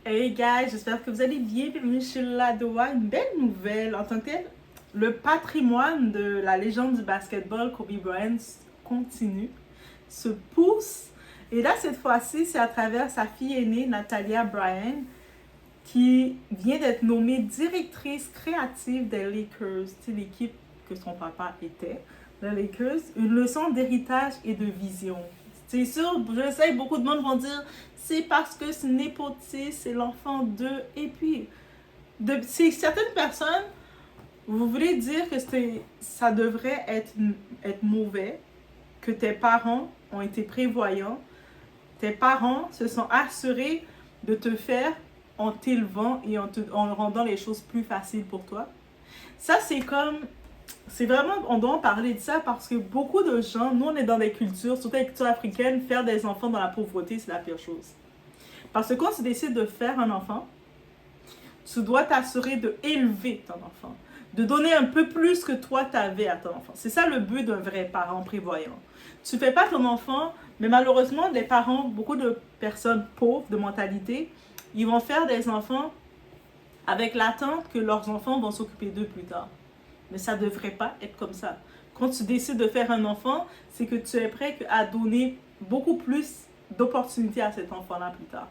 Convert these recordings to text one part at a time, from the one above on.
Hey guys, j'espère que vous allez bien. Bienvenue chez Ladoa. Une belle nouvelle en tant que tel. Le patrimoine de la légende du basketball, Kobe Bryant, continue, se pousse. Et là, cette fois-ci, c'est à travers sa fille aînée, Natalia Bryant, qui vient d'être nommée directrice créative des Lakers, l'équipe que son papa était, les Lakers, une leçon d'héritage et de vision. C'est sûr, je sais, beaucoup de monde vont dire, c'est parce que c'est népotiste, c'est l'enfant d'eux. Et puis, c'est certaines personnes, vous voulez dire que ça devrait être mauvais, que tes parents ont été prévoyants, tes parents se sont assurés de te faire en t'élevant et en rendant les choses plus faciles pour toi. Ça, c'est vraiment, on doit en parler de ça parce que beaucoup de gens, nous on est dans des cultures, surtout les cultures africaines, faire des enfants dans la pauvreté, c'est la pire chose. Parce que quand tu décides de faire un enfant, tu dois t'assurer de élever ton enfant, de donner un peu plus que toi t'avais à ton enfant. C'est ça le but d'un vrai parent prévoyant. Tu fais pas ton enfant, mais malheureusement, les parents, beaucoup de personnes pauvres de mentalité, ils vont faire des enfants avec l'attente que leurs enfants vont s'occuper d'eux plus tard. Mais ça ne devrait pas être comme ça. Quand tu décides de faire un enfant, c'est que tu es prêt à donner beaucoup plus d'opportunités à cet enfant-là plus tard.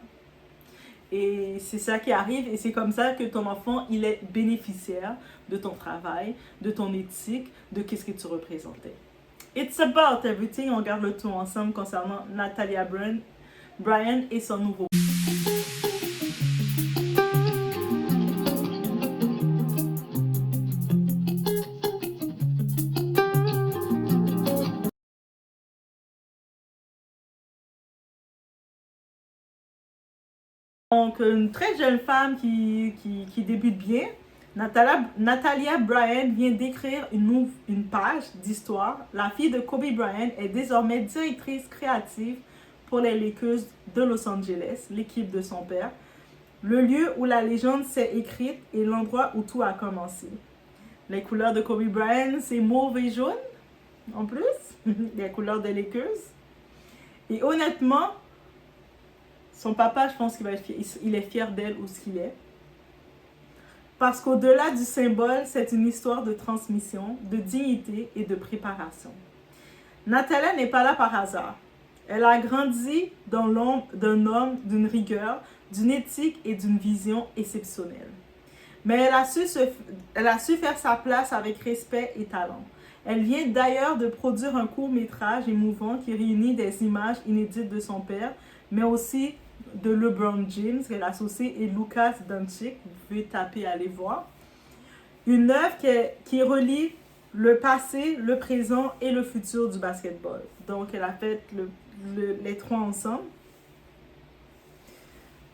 Et c'est ça qui arrive et c'est comme ça que ton enfant, il est bénéficiaire de ton travail, de ton éthique, de qu'est-ce que tu représentais. It's about everything. On regarde le tout ensemble concernant Natalia Bryant et son nouveau. Donc, une très jeune femme qui débute bien. Natalia Bryant vient d'écrire une page d'histoire. La fille de Kobe Bryant est désormais directrice créative pour les Lakers de Los Angeles, l'équipe de son père. Le lieu où la légende s'est écrite et l'endroit où tout a commencé. Les couleurs de Kobe Bryant, c'est mauve et jaune, en plus. Les couleurs des Lakers. Et honnêtement, son papa, je pense qu'il va être fier, il est fier d'elle ou ce qu'il est. Parce qu'au-delà du symbole, c'est une histoire de transmission, de dignité et de préparation. Natalia n'est pas là par hasard. Elle a grandi dans l'ombre d'un homme d'une rigueur, d'une éthique et d'une vision exceptionnelle. Mais elle a su faire sa place avec respect et talent. Elle vient d'ailleurs de produire un court-métrage émouvant qui réunit des images inédites de son père, mais aussi de LeBron James, qu'elle a associé, et Lucas Doncic, vous pouvez taper, aller voir. Une œuvre qui relie le passé, le présent et le futur du basketball. Donc, elle a fait les trois ensemble.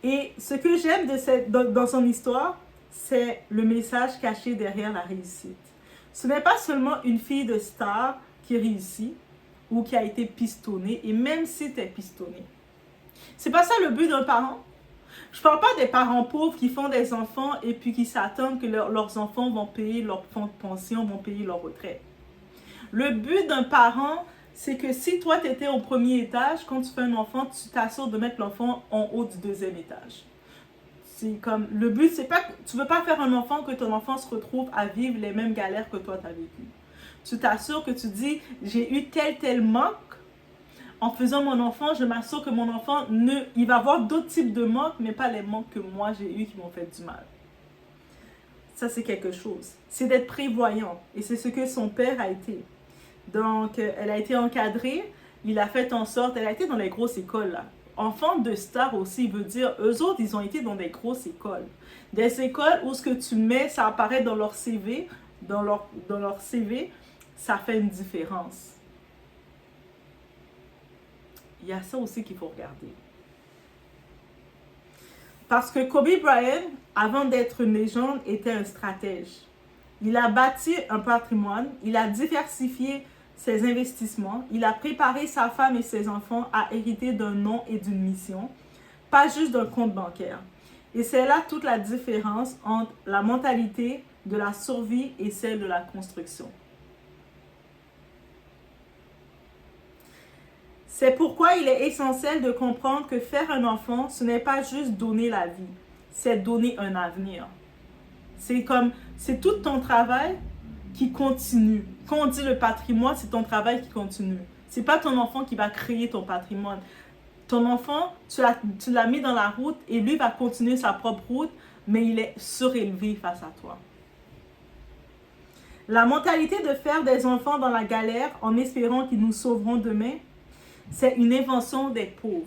Et ce que j'aime dans son histoire, c'est le message caché derrière la réussite. Ce n'est pas seulement une fille de star qui réussit ou qui a été pistonnée, et même si tu es pistonné. C'est pas ça le but d'un parent. Je parle pas des parents pauvres qui font des enfants et puis qui s'attendent que leurs enfants vont payer leur fonds de pension, vont payer leur retraite. Le but d'un parent, c'est que si toi tu étais au premier étage, quand tu fais un enfant, tu t'assures de mettre l'enfant en haut du deuxième étage. C'est comme, le but, c'est pas, tu veux pas faire un enfant que ton enfant se retrouve à vivre les mêmes galères que toi tu as vécu. Tu t'assures que tu dis, j'ai eu tel manque. En faisant mon enfant, je m'assure que mon enfant, il va avoir d'autres types de manques, mais pas les manques que moi j'ai eu qui m'ont fait du mal. Ça, c'est quelque chose. C'est d'être prévoyant. Et c'est ce que son père a été. Donc, elle a été encadrée. Il a fait en sorte, elle a été dans les grosses écoles, là. Enfant de star aussi, veut dire, eux autres, ils ont été dans des grosses écoles. Des écoles où ce que tu mets, ça apparaît dans leur CV. Dans leur CV, ça fait une différence. Il y a ça aussi qu'il faut regarder. Parce que Kobe Bryant, avant d'être une légende, était un stratège. Il a bâti un patrimoine, il a diversifié ses investissements, il a préparé sa femme et ses enfants à hériter d'un nom et d'une mission, pas juste d'un compte bancaire. Et c'est là toute la différence entre la mentalité de la survie et celle de la construction. C'est pourquoi il est essentiel de comprendre que faire un enfant, ce n'est pas juste donner la vie. c'est donner un avenir. C'est tout ton travail qui continue. Quand on dit le patrimoine, c'est ton travail qui continue. C'est pas ton enfant qui va créer ton patrimoine. Ton enfant, tu l'as mis dans la route et lui va continuer sa propre route, mais il est surélevé face à toi. La mentalité de faire des enfants dans la galère en espérant qu'ils nous sauveront demain, c'est une invention des pauvres.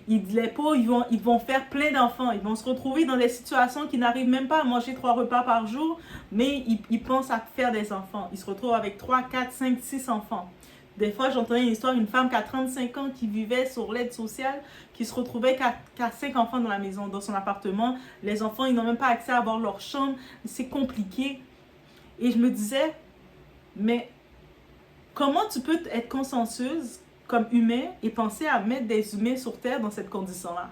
Les pauvres, ils vont faire plein d'enfants. Ils vont se retrouver dans des situations qui n'arrivent même pas à manger 3 repas par jour, mais ils pensent à faire des enfants. Ils se retrouvent avec 3, 4, 5, 6 enfants. Des fois, j'entendais une histoire d'une femme qui a 35 ans qui vivait sur l'aide sociale, qui se retrouvait qu'à 5 enfants dans la maison, dans son appartement. Les enfants, ils n'ont même pas accès à avoir leur chambre. C'est compliqué. Et je me disais, mais comment tu peux être consciencieuse comme humain et penser à mettre des humains sur terre dans cette condition-là?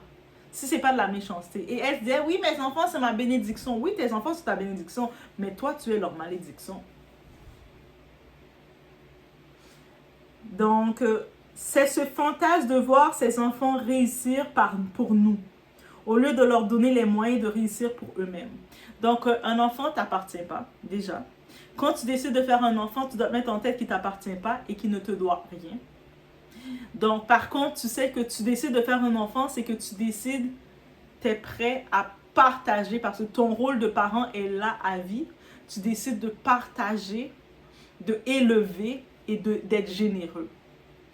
Si c'est pas de la méchanceté. Et elle se disait, oui, mes enfants, c'est ma bénédiction. Oui, tes enfants, c'est ta bénédiction. Mais toi, tu es leur malédiction. Donc, c'est ce fantasme de voir ces enfants réussir pour nous, au lieu de leur donner les moyens de réussir pour eux-mêmes. Donc, un enfant ne t'appartient pas, déjà. Quand tu décides de faire un enfant, tu dois te mettre en tête qu'il ne t'appartient pas et qu'il ne te doit rien. Donc, par contre, tu sais que tu décides de faire un enfant, c'est que tu décides, tu es prêt à partager, parce que ton rôle de parent est là à vie. Tu décides de partager, de élever et d'être généreux.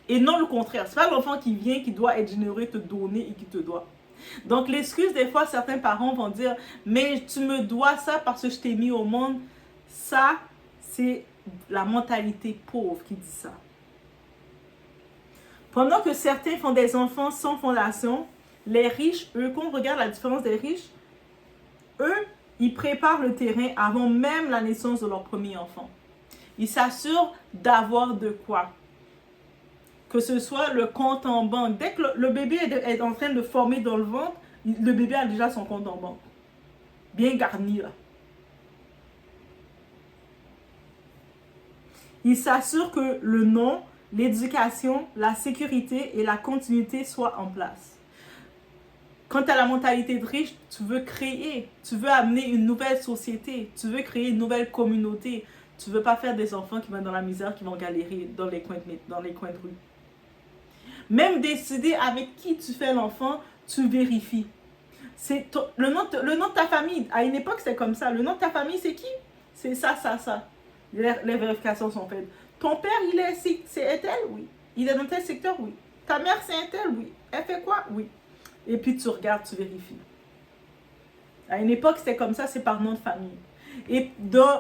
Et non le contraire. Ce n'est pas l'enfant qui vient, qui doit être généreux, te donner et qui te doit. Donc, l'excuse, des fois, certains parents vont dire, mais tu me dois ça parce que je t'ai mis au monde. Ça, c'est la mentalité pauvre qui dit ça. Pendant que certains font des enfants sans fondation, les riches, eux, quand on regarde la différence des riches, eux, ils préparent le terrain avant même la naissance de leur premier enfant. Ils s'assurent d'avoir de quoi. Que ce soit le compte en banque. Dès que le bébé est en train de former dans le ventre, le bébé a déjà son compte en banque. Bien garni, là. Ils s'assurent que le nom, l'éducation, la sécurité et la continuité soient en place. Quand tu as la mentalité de riche, tu veux créer, tu veux amener une nouvelle société, tu veux créer une nouvelle communauté. Tu ne veux pas faire des enfants qui vont dans la misère, qui vont galérer dans les coins de rue. Même décider avec qui tu fais l'enfant, tu vérifies. C'est le nom de ta famille. À une époque, c'était comme ça. Le nom de ta famille, c'est qui? C'est ça, ça, ça. Les vérifications sont faites. Ton père, c'est un tel? Oui. Il est dans tel secteur? Oui. Ta mère, c'est un tel? Oui. Elle fait quoi? Oui. Et puis tu regardes, tu vérifies. À une époque, c'était comme ça, c'est par nom de famille. Et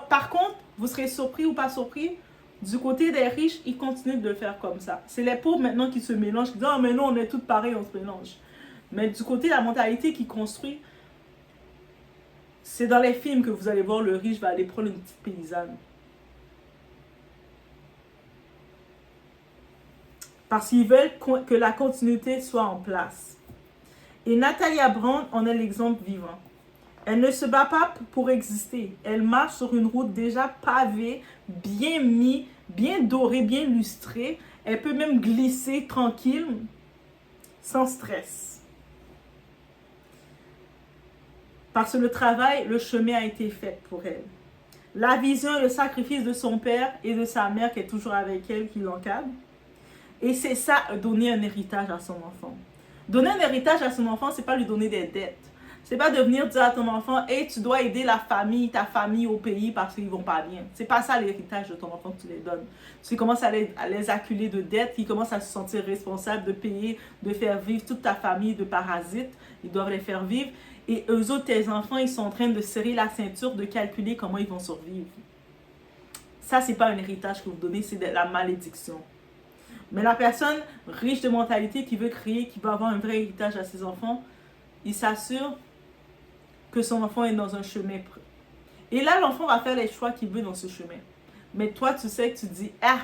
par contre, vous serez surpris ou pas surpris, du côté des riches, ils continuent de le faire comme ça. C'est les pauvres maintenant qui se mélangent, qui disent « Ah, mais non, on est tous pareils, on se mélange. » Mais du côté de la mentalité qui construit, c'est dans les films que vous allez voir le riche va aller prendre une petite paysanne. Parce qu'ils veulent que la continuité soit en place. Et Natalia Brand en est l'exemple vivant. Elle ne se bat pas pour exister. Elle marche sur une route déjà pavée, bien mise, bien dorée, bien lustrée. Elle peut même glisser tranquille, sans stress. Parce que le travail, le chemin a été fait pour elle. La vision et le sacrifice de son père et de sa mère qui est toujours avec elle, qui l'encadre. Et c'est ça, donner un héritage à son enfant. Donner un héritage à son enfant, c'est pas lui donner des dettes. C'est pas de venir dire à ton enfant, hey, tu dois aider ta famille au pays parce qu'ils vont pas bien. C'est pas ça l'héritage de ton enfant que tu les donnes. Tu commences à les acculer de dettes, ils commencent à se sentir responsables de payer, de faire vivre toute ta famille de parasites. Ils doivent les faire vivre. Et eux autres, tes enfants, ils sont en train de serrer la ceinture, de calculer comment ils vont survivre. Ça, c'est pas un héritage que vous donnez, c'est de la malédiction. Mais la personne riche de mentalité qui veut créer, qui veut avoir un vrai héritage à ses enfants, il s'assure que son enfant est dans un chemin. Et là, l'enfant va faire les choix qu'il veut dans ce chemin. Mais toi, tu sais que tu dis, ah,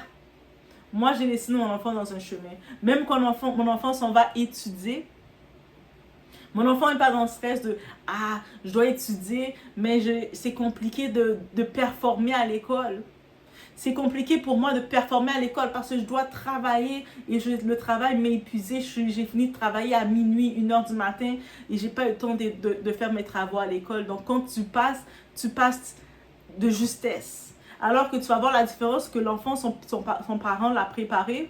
moi j'ai laissé mon enfant dans un chemin. Même quand mon enfant s'en va étudier, mon enfant n'est pas dans le stress de, ah, je dois étudier, mais c'est compliqué de performer à l'école. C'est compliqué pour moi de performer à l'école parce que je dois travailler et le travail m'a épuisé. J'ai fini de travailler à minuit, 1h du matin et j'ai pas eu le temps de faire mes travaux à l'école. Donc quand tu passes de justesse. Alors que tu vas voir la différence que l'enfant, son parent l'a préparé.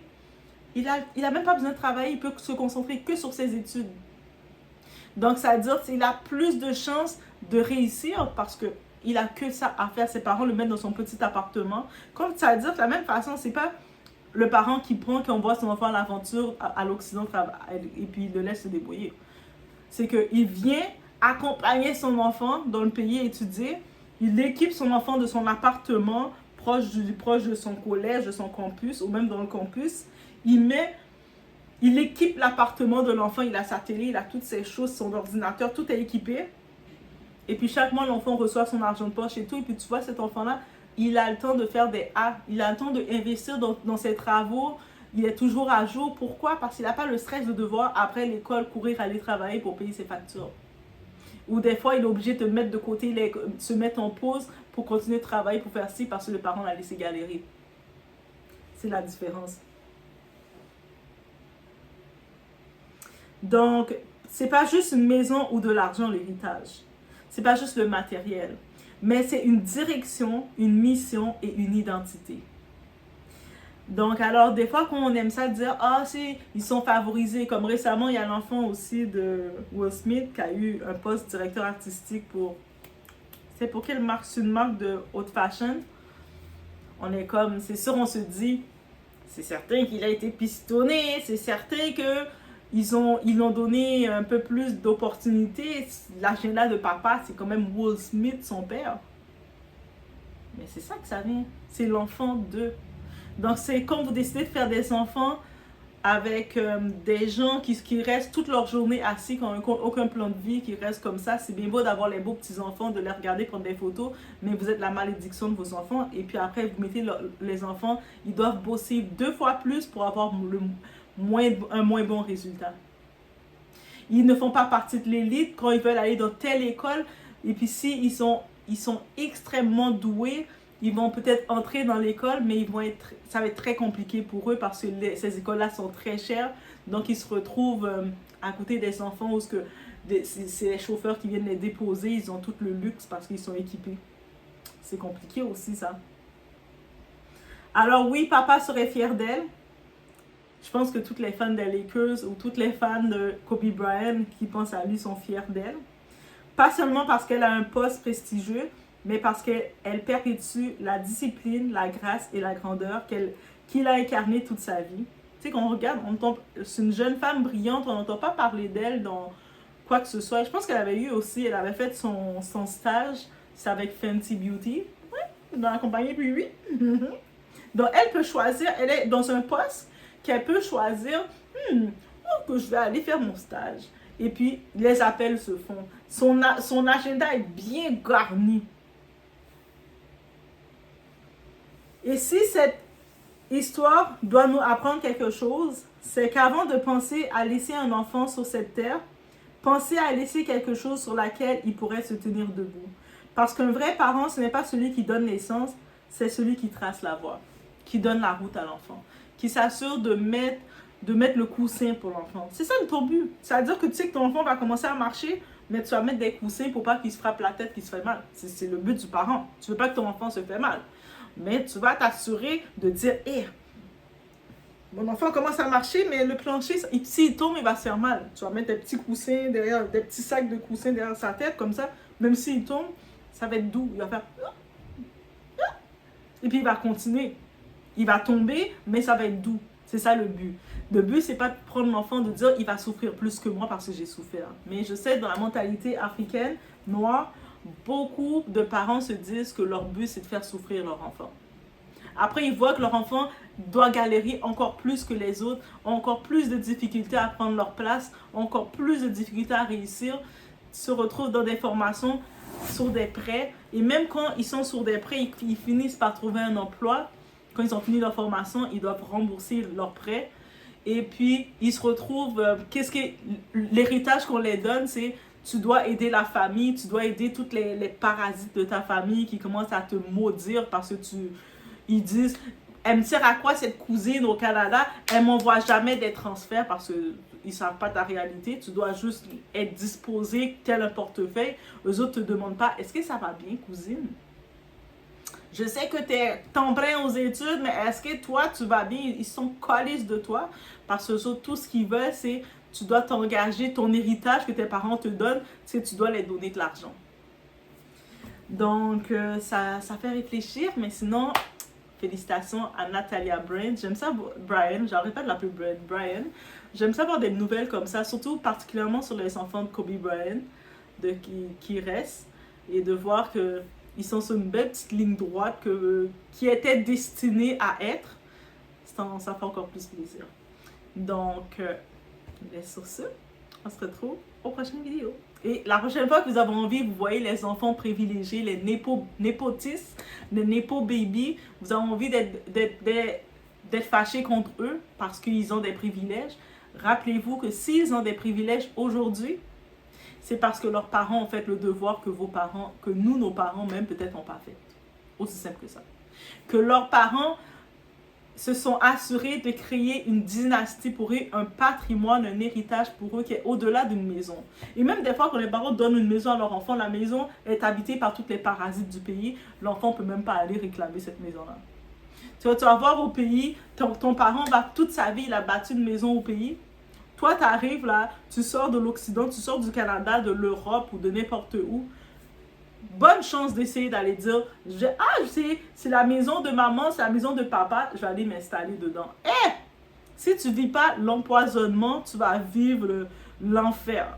Il a même pas besoin de travailler, il peut se concentrer que sur ses études. Donc ça veut dire qu'il a plus de chances de réussir parce que il a que ça à faire. Ses parents le mettent dans son petit appartement. Comme ça veut dire que de la même façon, c'est pas le parent qui envoie son enfant à l'aventure à l'Occident et puis il le laisse se débrouiller. C'est qu'il vient accompagner son enfant dans le pays étudier. Il équipe son enfant de son appartement proche de son collège, de son campus ou même dans le campus. Il équipe l'appartement de l'enfant, il a sa télé, il a toutes ses choses, son ordinateur, tout est équipé. Et puis chaque mois, l'enfant reçoit son argent de poche et tout. Et puis tu vois, cet enfant-là, il a le temps de faire des A. Il a le temps d'investir dans ses travaux. Il est toujours à jour. Pourquoi? Parce qu'il n'a pas le stress de devoir, après l'école, courir aller travailler pour payer ses factures. Ou des fois, il est obligé de mettre de côté, se mettre en pause pour continuer de travailler, pour faire ci, parce que le parent l'a laissé galérer. C'est la différence. Donc, c'est pas juste une maison ou de l'argent, l'héritage. C'est pas juste le matériel. Mais c'est une direction, une mission et une identité. Donc, alors, des fois, quand on aime ça, dire, ils sont favorisés. Comme récemment, il y a l'enfant aussi de Will Smith qui a eu un poste directeur artistique c'est pour quelle marque? C'est une marque de haute fashion. On est comme, c'est sûr, on se dit, c'est certain qu'il a été pistonné, c'est certain que ils ont donné un peu plus d'opportunités. L'agenda de papa, c'est quand même Will Smith, son père. Mais c'est ça que ça vient. C'est l'enfant d'eux. Donc, c'est quand vous décidez de faire des enfants avec des gens qui restent toute leur journée assis, qui n'ont aucun plan de vie, qui restent comme ça. C'est bien beau d'avoir les beaux petits-enfants, de les regarder, prendre des photos, mais vous êtes la malédiction de vos enfants. Et puis après, vous mettez les enfants, ils doivent bosser 2 fois plus pour avoir un moins bon résultat. Ils ne font pas partie de l'élite quand ils veulent aller dans telle école. Et puis si ils sont extrêmement doués, ils vont peut-être entrer dans l'école, mais ça va être très compliqué pour eux parce que ces écoles-là sont très chères. Donc ils se retrouvent à côté des enfants où c'est les chauffeurs qui viennent les déposer. Ils ont tout le luxe parce qu'ils sont équipés. C'est compliqué aussi ça. Alors oui, papa serait fier d'elle. Je pense que toutes les fans des Lakers ou toutes les fans de Kobe Bryant qui pensent à lui sont fiers d'elle. Pas seulement parce qu'elle a un poste prestigieux, mais parce qu'elle perpétue la discipline, la grâce et la grandeur qu'il a incarné toute sa vie. Tu sais, quand on regarde, c'est une jeune femme brillante, on n'entend pas parler d'elle dans quoi que ce soit. Je pense qu'elle elle avait fait son stage, c'est avec Fenty Beauty, dans la compagnie puis oui. Donc elle peut choisir, elle est dans un poste qu'elle peut choisir, que je vais aller faire mon stage. Et puis, les appels se font. Son agenda est bien garni. Et si cette histoire doit nous apprendre quelque chose, c'est qu'avant de penser à laisser un enfant sur cette terre, pensez à laisser quelque chose sur laquelle il pourrait se tenir debout. Parce qu'un vrai parent, ce n'est pas celui qui donne l'essence, c'est celui qui trace la voie, qui donne la route à l'enfant, qui s'assure de mettre le coussin pour l'enfant. C'est ça ton but. Ça veut dire que tu sais que ton enfant va commencer à marcher, mais tu vas mettre des coussins pour pas qu'il se frappe la tête, qu'il se fait mal. C'est le but du parent. Tu veux pas que ton enfant se fait mal. Mais tu vas t'assurer de dire, mon enfant commence à marcher, mais le plancher, s'il tombe, il va se faire mal. Tu vas mettre des petits coussins derrière, des petits sacs de coussins derrière sa tête, comme ça. Même s'il tombe, ça va être doux. Il va faire... Et puis il va continuer. Il va tomber, mais ça va être doux. C'est ça le but. Le but, c'est pas de prendre l'enfant, de dire, il va souffrir plus que moi parce que j'ai souffert. Mais je sais, dans la mentalité africaine, noire, beaucoup de parents se disent que leur but, c'est de faire souffrir leur enfant. Après, ils voient que leur enfant doit galérer encore plus que les autres, ont encore plus de difficultés à prendre leur place, ont encore plus de difficultés à réussir, se retrouvent dans des formations sur des prêts. Et même quand ils sont sur des prêts, ils finissent par trouver un emploi. Quand ils ont fini leur formation, ils doivent rembourser leurs prêts. Et puis, ils se retrouvent... l'héritage qu'on les donne, c'est tu dois aider la famille, tu dois aider toutes les parasites de ta famille qui commencent à te maudire parce que ils disent, elle me sert à quoi cette cousine au Canada? Elle m'envoie jamais des transferts parce qu'ils ne savent pas ta réalité. Tu dois juste être disposé, tel un portefeuille. Eux autres te demandent pas, est-ce que ça va bien, cousine? Je sais que tu es t'empruntes aux études, mais est-ce que toi, tu vas bien? Ils sont collés de toi parce que tout ce qu'ils veulent, c'est tu dois t'engager, ton héritage que tes parents te donnent, c'est que tu dois les donner de l'argent. Donc, ça fait réfléchir, mais sinon, félicitations à Natalia Bryan. J'aime ça, Brian, j'arrête pas de l'appeler Brian. J'aime ça voir des nouvelles comme ça, surtout particulièrement sur les enfants de Kobe Bryant qui restent et de voir qu'ils sont sur une belle petite ligne droite qui était destinée à être. Ça fait encore plus plaisir. Donc, sur ce, on se retrouve aux prochaines vidéos. Et la prochaine fois que vous avez envie, vous voyez les enfants privilégiés, les népotistes, les népo baby, vous avez envie d'être fâché contre eux parce qu'ils ont des privilèges. Rappelez-vous que s'ils ont des privilèges aujourd'hui, c'est parce que leurs parents ont fait le devoir que nous, nos parents, même peut-être n'ont pas fait. Aussi simple que ça. Que leurs parents se sont assurés de créer une dynastie pour eux, un patrimoine, un héritage pour eux qui est au-delà d'une maison. Et même des fois, quand les parents donnent une maison à leur enfant, la maison est habitée par tous les parasites du pays. L'enfant ne peut même pas aller réclamer cette maison-là. Tu vas voir au pays, ton parent va toute sa vie, il a bâti une maison au pays. Toi, tu arrives là, tu sors de l'Occident, tu sors du Canada, de l'Europe ou de n'importe où. Bonne chance d'essayer d'aller dire, c'est la maison de maman, c'est la maison de papa, je vais aller m'installer dedans. Si tu ne vis pas l'empoisonnement, tu vas vivre l'enfer.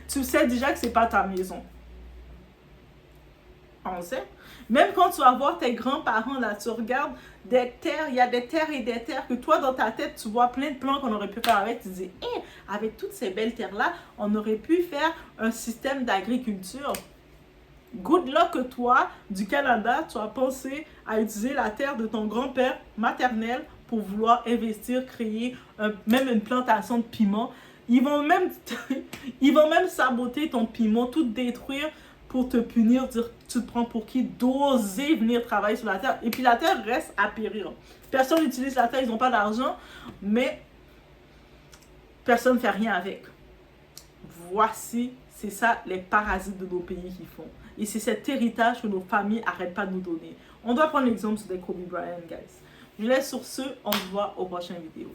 Tu sais déjà que ce n'est pas ta maison. On sait. Même quand tu vas voir tes grands-parents, là, tu regardes des terres, il y a des terres et des terres que toi, dans ta tête, tu vois plein de plans qu'on aurait pu faire avec. Tu dis, avec toutes ces belles terres-là, on aurait pu faire un système d'agriculture. Good luck que toi, du Canada, tu as pensé à utiliser la terre de ton grand-père maternel pour vouloir investir, créer même une plantation de piment. Ils vont même saboter ton piment, tout détruire pour te punir, dire tu te prends pour qui, d'oser venir travailler sur la terre. Et puis la terre reste à périr. Personne n'utilise la terre, ils n'ont pas d'argent, mais personne ne fait rien avec. Voici, c'est ça les parasites de nos pays qui font. Et c'est cet héritage que nos familles n'arrêtent pas de nous donner. On doit prendre l'exemple sur des Kobe Bryant, guys. Je vous laisse sur ce, on se voit aux prochaines vidéos.